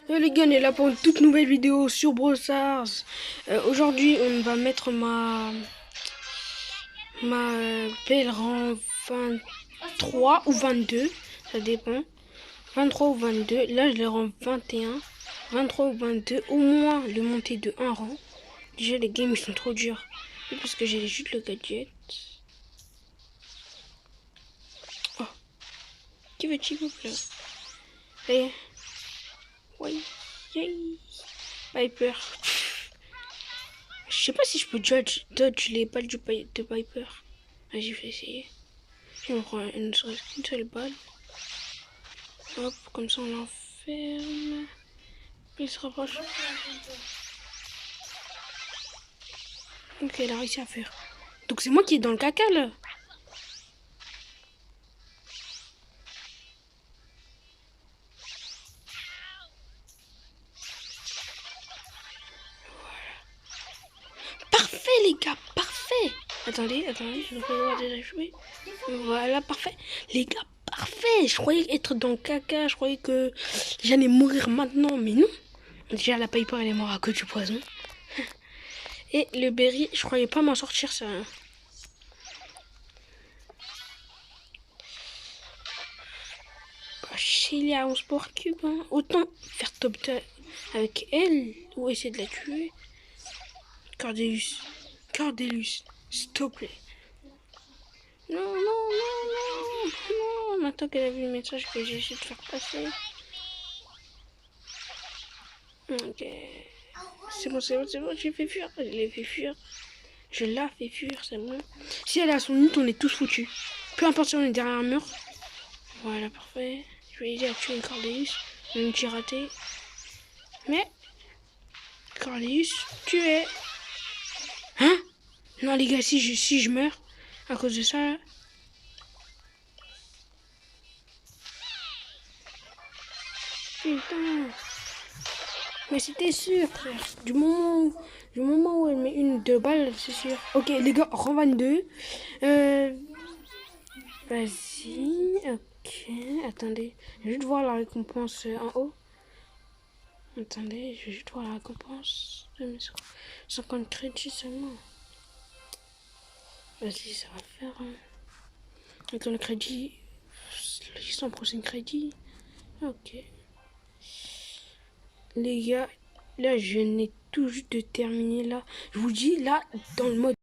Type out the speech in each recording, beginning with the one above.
Les gars, on est là pour une toute nouvelle vidéo sur Brawl Stars. Aujourd'hui, on va mettre ma pèlerin 23 ou 22, ça dépend. 23 ou 22, là je les rends 21, 23 ou 22, au moins le monter de un rang. Déjà les games ils sont trop durs, oui, parce que j'ai juste le gadget. Oh, qui veut s'il vous plaît? Et oui, yay. Piper. Je sais pas si je peux dodge les balles de Piper. Vas-y, je vais essayer. Je me prends une seule balle. Hop, comme ça on l'enferme. Puis il se rapproche. Ok, il a réussi à faire. Donc c'est moi qui est dans le caca là. Parfait les gars, parfait. Attendez, je vais voir déjà jouer. Voilà, parfait. Les gars, parfait. Je croyais être dans le caca, je croyais que j'allais mourir maintenant, mais non. Déjà la Piper elle est morte à cause du poison. Et le berry, je croyais pas m'en sortir ça. Sheila en sport cube, hein. Autant faire top 2 avec elle ou essayer de la tuer. Cordelius, s'il te plaît. Non. Maintenant qu'elle a vu le message que j'ai essayé de faire passer. Ok. C'est bon, j'ai fait fuir. Je l'ai fait fuir. Je l'ai fait fuir, c'est bon. Si elle a son ult, on est tous foutus. Peu importe si on est derrière un mur. Voilà, parfait. Je vais aider à tuer Cordelius. Même si j'ai raté. Mais Cordelius, tué. Hein? Non les gars, si je meurs à cause de ça. Putain. Mais c'était sûr, frère. Du moment où elle met une ou deux balles, c'est sûr. Ok les gars, rang 22. Vas-y. Ok. Attendez. Je vais juste voir la récompense en haut. Attendez, je vais juste voir la récompense. 50 crédits seulement. Vas-y, ça va le faire. Hein. Attends, le crédit. 100% crédit. Ok. Les gars, là, je n'ai tout juste de terminer là. Je vous dis, là, dans le mode...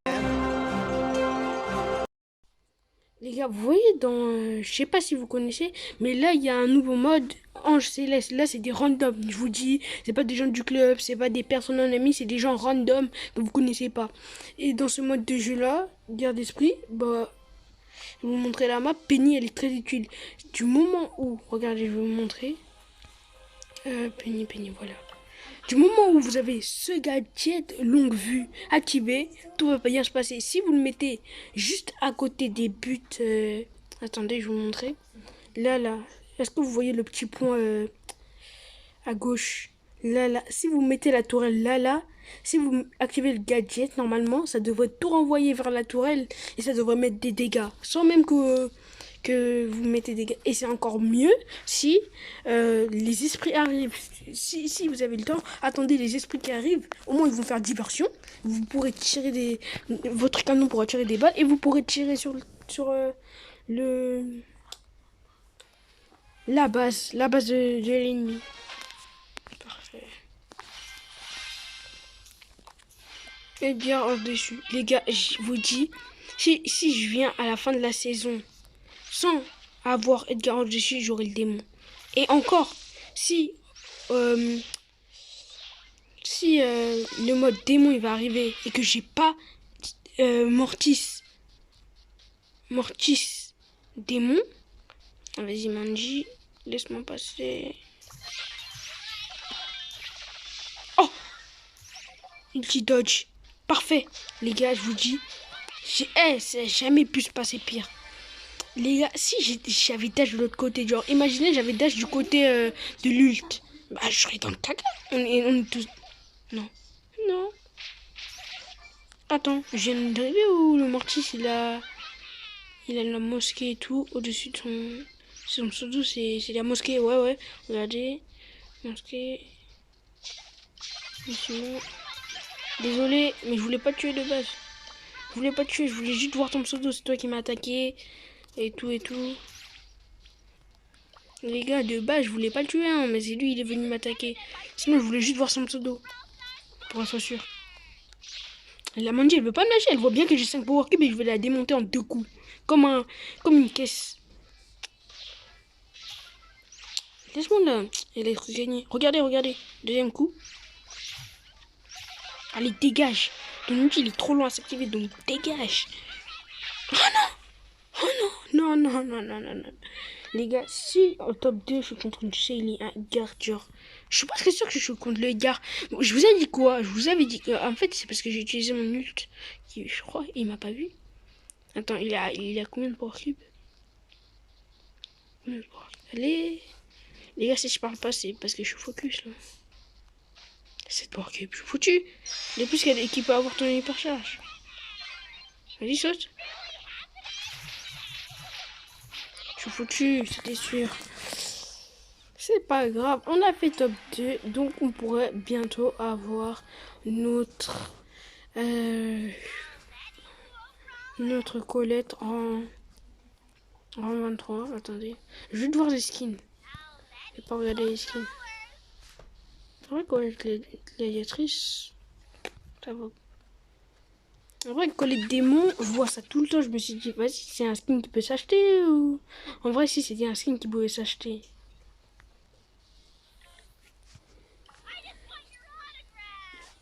Les gars, vous voyez dans... je sais pas si vous connaissez, mais là, il y a un nouveau mode Ange Céleste. Là, c'est des randoms. Je vous dis, c'est pas des gens du club, c'est pas des personnes en ami, c'est des gens random que vous connaissez pas. Et dans ce mode de jeu-là, guerre d'esprit, bah... Je vais vous montrer la map. Penny, elle est très utile. Du moment où... Regardez, je vais vous montrer. Penny, voilà. Du moment où vous avez ce gadget longue vue activé, tout va bien se passer. Si vous le mettez juste à côté des buts... attendez, je vais vous montrer. Là. Est-ce que vous voyez le petit point à gauche? Là. Si vous mettez la tourelle là. Si vous activez le gadget, normalement, ça devrait tout renvoyer vers la tourelle. Et ça devrait mettre des dégâts. Sans même que vous mettez des... Et c'est encore mieux si les esprits arrivent. Si vous avez le temps, attendez les esprits qui arrivent. Au moins, ils vont faire diversion. Vous pourrez tirer des... Votre canon pourra tirer des balles et vous pourrez tirer sur le... La base de l'ennemi. Parfait. Et bien au-dessus. Les gars, je vous dis, si je viens à la fin de la saison sans avoir Edgar au-dessus, j'aurai le démon. Et encore, si le mode démon il va arriver et que j'ai pas Mortis démon, vas-y Manji, laisse-moi passer. Oh, ulti dodge, parfait. Les gars, je vous dis, ça n'a jamais pu se passer pire. Les gars, si j'avais dash de l'autre côté, genre, imaginez, j'avais dash du côté de l'ult. Bah, je serais dans le caca. On est tous... Non. Attends, je viens d'arriver où le Mortis, il a la mosquée et tout. Au-dessus de son pseudo, c'est la mosquée. Ouais. Regardez. Ok. Sinon... Désolé, mais je voulais pas te tuer de base. Je voulais pas te tuer, je voulais juste voir ton pseudo. C'est toi qui m'as attaqué. Et tout et tout. Les gars, de base, je voulais pas le tuer, hein, mais c'est lui, il est venu m'attaquer. Sinon, je voulais juste voir son pseudo. Pour être sûr. Et la Mandy, elle veut pas me lâcher. Elle voit bien que j'ai 5 power cubes et je vais la démonter en 2 coups. Comme une caisse. Laisse-moi là. Elle a gagné. Regardez, regardez. Deuxième coup. Allez, dégage. Ton outil, il est trop loin à s'activer, donc dégage. Oh non! Oh non! Non, non, non, non, non, non. Les gars, si au top 2, je suis contre une Shelly, un Edgar, genre... Je suis pas très sûr que je suis contre le Edgar. Bon, je vous ai dit quoi? Je vous avais dit que... En fait, c'est parce que j'ai utilisé mon ult. Qui, je crois, il m'a pas vu. Attends, il a combien de power cubes? Allez... Les gars, si je parle pas, c'est parce que je suis focus, là. Cette power cube, je suis foutu. De plus qu'il peut avoir ton hypercharge. Vas-y, saute. Je suis foutu, c'était sûr. C'est pas grave, on a fait top 2, donc on pourrait bientôt avoir notre Colette en 23. Attendez, je vais voir les skins. Je vais pas regarder les skins. C'est vrai, Colette gladiatrice, ça va. En vrai, Colette démon, je vois ça tout le temps. Je me suis dit, vas-y, c'est un skin qui peut s'acheter ou... En vrai, si c'était un skin qui pouvait s'acheter.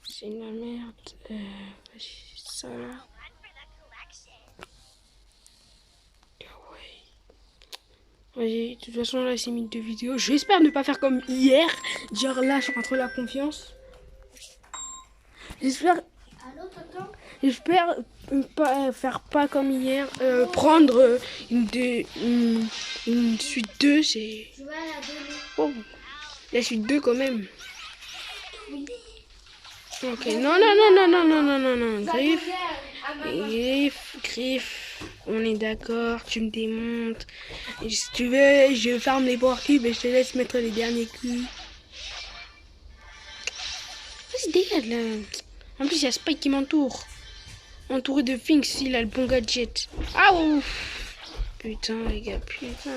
C'est une merde. Vas-y, ça là. Vas-y, de toute façon, là, c'est mis 2 vidéos. J'espère ne pas faire comme hier. Genre là, je rentre la confiance. J'espère pas faire pas comme hier. Prendre une suite 2, c'est... Oh, la suite 2 quand même. Ok, non, non, non, non, non, non, non, non, non. Griff, on est d'accord, tu me démontes. Et si tu veux, je farme les power cubes et je te laisse mettre les derniers coups. Vas-y, dégage là. En plus, il y a Spike qui m'entoure. Entouré de Finks, il a le bon gadget. Ah ouf. Putain, les gars, putain.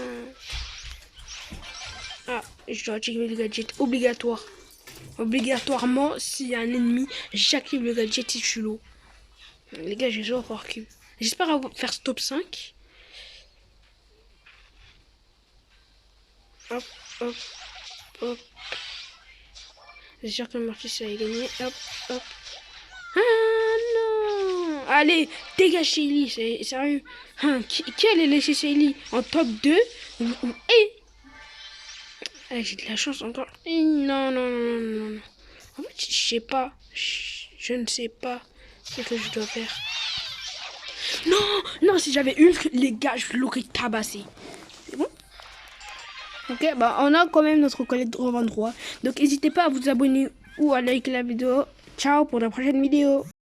Ah, je dois activer le gadget obligatoire. Obligatoirement, s'il y a un ennemi, j'active le gadget et je suis low. Les gars, j'ai joué au power cube. J'espère faire ce top 5. Hop, hop, hop. C'est sûr que Mortis a gagné. Hop, hop. Ah non. Allez, dégage Shelly, c'est sérieux. Hein, qui allait laisser Shelly en top 2 Allez, j'ai de la chance encore. Non, non, non, non, non. En fait, je sais pas. Je ne sais pas ce que je dois faire. Non, non, si j'avais Hulk, les gars, je l'aurais tabassé. C'est bon? Ok, bah on a quand même notre Colette de 23. Donc n'hésitez pas à vous abonner ou à liker la vidéo. Ciao pour la prochaine vidéo.